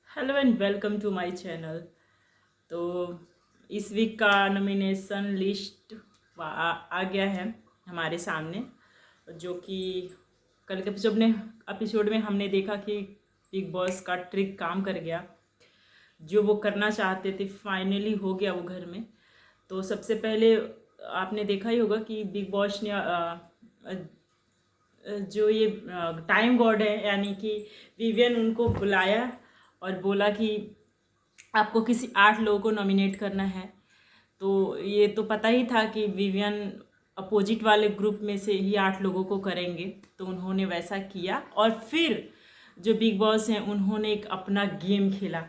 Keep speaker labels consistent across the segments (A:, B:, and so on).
A: Hello and welcome to my channel. तो इस week का नॉमिनेशन लिस्ट आ गया है हमारे सामने, जो कि कल के एपिसोड में हमने देखा कि बिग बॉस का ट्रिक काम कर गया। जो वो करना चाहते थे फाइनली हो गया वो घर में। तो सबसे पहले आपने देखा ही होगा कि बिग बॉस ने जो ये टाइम गॉड है यानी कि विवियन, उनको बुलाया और बोला कि आपको किसी 8 लोगों को नॉमिनेट करना है। तो ये तो पता ही था कि विवियन अपोजिट वाले ग्रुप में से ही 8 लोगों को करेंगे, तो उन्होंने वैसा किया। और फिर जो बिग बॉस हैं उन्होंने एक अपना गेम खेला,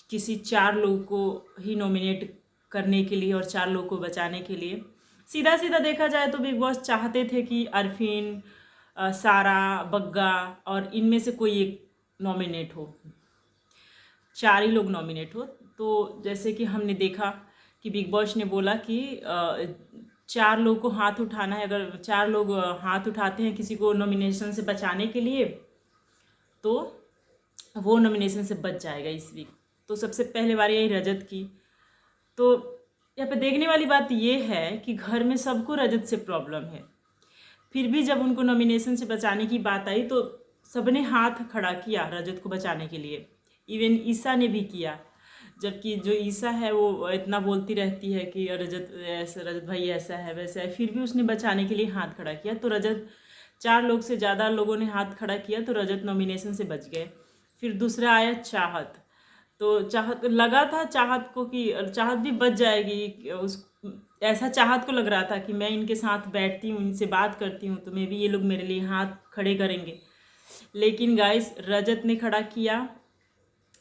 A: किसी 4 लोगों को ही नॉमिनेट करने के लिए और 4 लोगों को बचाने के लिए। सीधा सीधा देखा जाए तो बिग बॉस चाहते थे कि अरफीन, सारा, बग्गा और इनमें से कोई एक नॉमिनेट हो, 4 ही लोग नॉमिनेट हो। तो जैसे कि हमने देखा कि बिग बॉस ने बोला कि 4 लोगों को हाथ उठाना है। अगर 4 लोग हाथ उठाते हैं किसी को नॉमिनेशन से बचाने के लिए, तो वो नॉमिनेशन से बच जाएगा इस वीक। तो सबसे पहले बारी आई रजत की। तो यहाँ पे देखने वाली बात ये है कि घर में सबको रजत से प्रॉब्लम है, फिर भी जब उनको नॉमिनेशन से बचाने की बात आई तो सबने हाथ खड़ा किया रजत को बचाने के लिए। इवन ईसा ने भी किया, जबकि जो ईसा है वो इतना बोलती रहती है कि रजत भाई ऐसा है वैसा है, फिर भी उसने बचाने के लिए हाथ खड़ा किया। तो रजत, 4 लोग से ज़्यादा लोगों ने हाथ खड़ा किया तो रजत नॉमिनेशन से बच गए। फिर दूसरा आया चाहत। तो चाहत लगा था चाहत को कि चाहत भी बच जाएगी, उस ऐसा चाहत को लग रहा था कि मैं इनके साथ बैठती हूँ, इनसे बात करती हूँ तो मे भी ये लोग मेरे लिए हाथ खड़े करेंगे। लेकिन गाइस रजत ने खड़ा किया।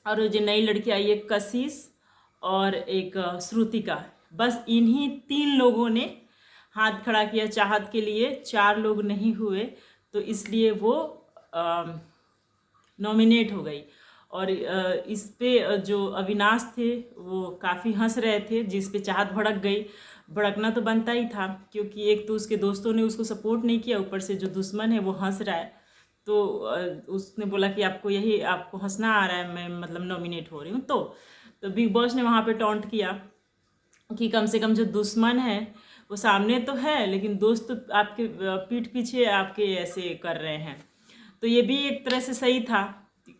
A: और जो नई लड़की आई है कशिश और एक श्रुतिका, बस इन्हीं 3 लोगों ने हाथ खड़ा किया चाहत के लिए, 4 लोग नहीं हुए। तो इसलिए वो नॉमिनेट हो गई। और इस पे जो अविनाश थे वो काफ़ी हंस रहे थे, जिस पे चाहत भड़क गई। भड़कना तो बनता ही था क्योंकि एक तो उसके दोस्तों ने उसको सपोर्ट नहीं किया, ऊपर से जो दुश्मन है वो हंस रहा है। तो उसने बोला कि आपको हंसना आ रहा है, मैं मतलब नॉमिनेट हो रही हूँ। तो बिग बॉस ने वहाँ पे टॉन्ट किया कि कम से कम जो दुश्मन है वो सामने तो है, लेकिन दोस्त तो आपके पीठ पीछे आपके ऐसे कर रहे हैं। तो ये भी एक तरह से सही था,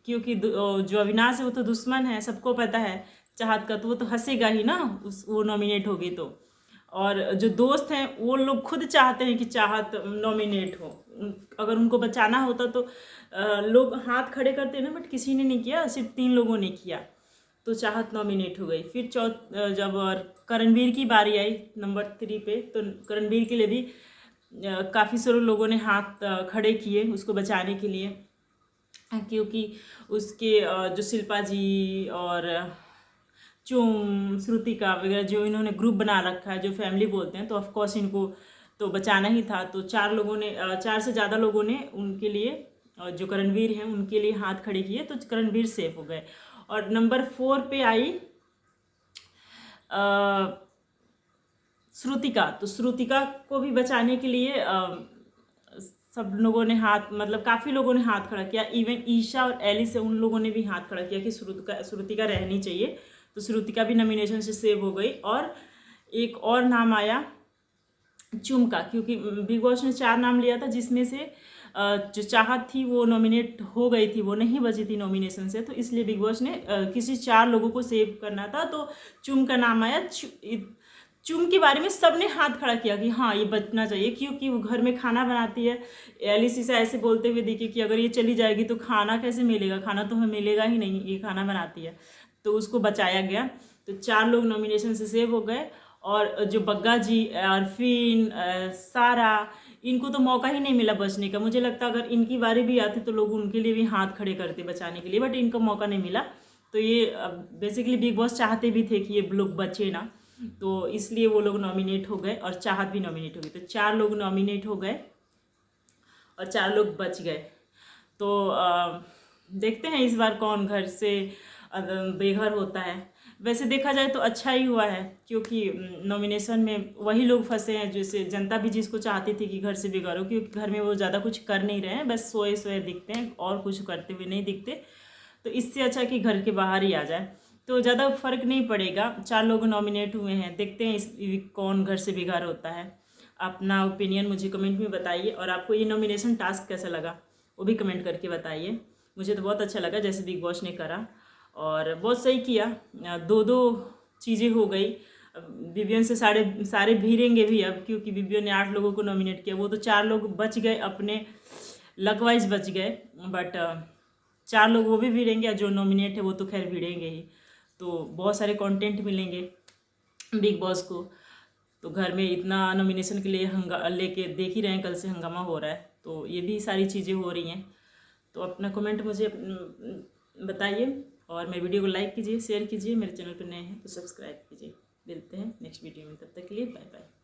A: क्योंकि जो अविनाश है वो तो दुश्मन है, सबको पता है चाहत का, तो वो तो हंसेगा ही ना वो नॉमिनेट होगी तो। और जो दोस्त हैं वो लोग खुद चाहते हैं कि चाहत नॉमिनेट हो। अगर उनको बचाना होता तो लोग हाथ खड़े करते ना, बट किसी ने नहीं किया, सिर्फ 3 लोगों ने किया। तो चाहत नॉमिनेट हो गई। फिर जब और करणवीर की बारी आई नंबर 3 पे, तो करणवीर के लिए भी काफ़ी सारे लोगों ने हाथ खड़े किए उसको बचाने के लिए, क्योंकि उसके जो शिल्पा जी और चुम, श्रुतिका वगैरह जो इन्होंने ग्रुप बना रखा है, जो फैमिली बोलते हैं, तो ऑफकोर्स इनको तो बचाना ही था। तो 4 लोगों ने 4 से ज़्यादा लोगों ने उनके लिए, जो करणवीर हैं उनके लिए हाथ खड़े किए, तो करणवीर सेफ हो गए। और नंबर 4 पे आई श्रुतिका। तो श्रुतिका को भी बचाने के लिए सब लोगों ने हाथ, मतलब काफ़ी लोगों ने हाथ खड़ा किया। इवन ईशा और एलिस है, उन लोगों ने भी हाथ खड़ा किया कि श्रुतिका रहनी चाहिए। तो श्रुतिका भी नॉमिनेशन से सेव हो गई। और एक और नाम आया चुमका, क्योंकि बिग बॉस ने 4 नाम लिया था, जिसमें से जो चाहत थी वो नॉमिनेट हो गई थी, वो नहीं बची थी नॉमिनेशन से। तो इसलिए बिग बॉस ने किसी 4 लोगों को सेव करना था, तो चुम का नाम आया। चुम के बारे में सबने हाथ खड़ा किया कि हाँ ये बचना चाहिए, क्योंकि वो घर में खाना बनाती है। एलिस से ऐसे बोलते हुए देखिए कि अगर ये चली जाएगी तो खाना कैसे मिलेगा, खाना तो हमें मिलेगा ही नहीं, ये खाना बनाती है। तो उसको बचाया गया। तो 4 लोग नॉमिनेशन से सेव हो गए। और जो बग्गा जी, अरफीन, सारा, इनको तो मौका ही नहीं मिला बचने का। मुझे लगता अगर इनकी बारी भी आती तो लोग उनके लिए भी हाथ खड़े करते बचाने के लिए, बट इनको मौका नहीं मिला। तो ये बेसिकली बिग बॉस चाहते भी थे कि ये लोग बचे ना, तो इसलिए वो लोग नॉमिनेट हो गए और चाहत भी नॉमिनेट हो गई। तो 4 लोग नॉमिनेट हो गए और 4 लोग बच गए। तो देखते हैं इस बार कौन घर से बेघर होता है। वैसे देखा जाए तो अच्छा ही हुआ है, क्योंकि नॉमिनेशन में वही लोग फंसे हैं जैसे जनता भी जिसको चाहती थी कि घर से बेघर हो, क्योंकि घर में वो ज़्यादा कुछ कर नहीं रहे हैं, बस सोए सोए दिखते हैं और कुछ करते हुए नहीं दिखते। तो इससे अच्छा कि घर के बाहर ही आ जाए, तो ज़्यादा फर्क नहीं पड़ेगा। 4 लोग नॉमिनेट हुए हैं, देखते हैं इस कौन घर से बिगाड़ होता है। अपना ओपिनियन मुझे कमेंट में बताइए, और आपको ये नॉमिनेशन टास्क कैसा लगा वो भी कमेंट करके बताइए। मुझे तो बहुत अच्छा लगा जैसे बिग बॉस ने करा, और बहुत सही किया। 2-2 चीज़ें हो गई। विवियन से सारे भिड़ेंगे भी अब, क्योंकि विवियन ने 8 लोगों को नॉमिनेट किया। वो तो 4 लोग बच गए, अपने लक वाइज बच गए, बट 4 लोग वो भी भिड़ेंगे, और जो नॉमिनेट है वो तो खैर भिड़ेंगे ही। तो बहुत सारे कंटेंट मिलेंगे बिग बॉस को। तो घर में इतना नॉमिनेशन के लिए लेके देख ही रहे हैं, कल से हंगामा हो रहा है, तो ये भी सारी चीज़ें हो रही हैं। तो अपना कमेंट मुझे बताइए, और मेरे वीडियो को लाइक कीजिए, शेयर कीजिए, मेरे चैनल पर नए हैं तो सब्सक्राइब कीजिए। मिलते हैं नेक्स्ट वीडियो में, तब तक के लिए बाय बाय।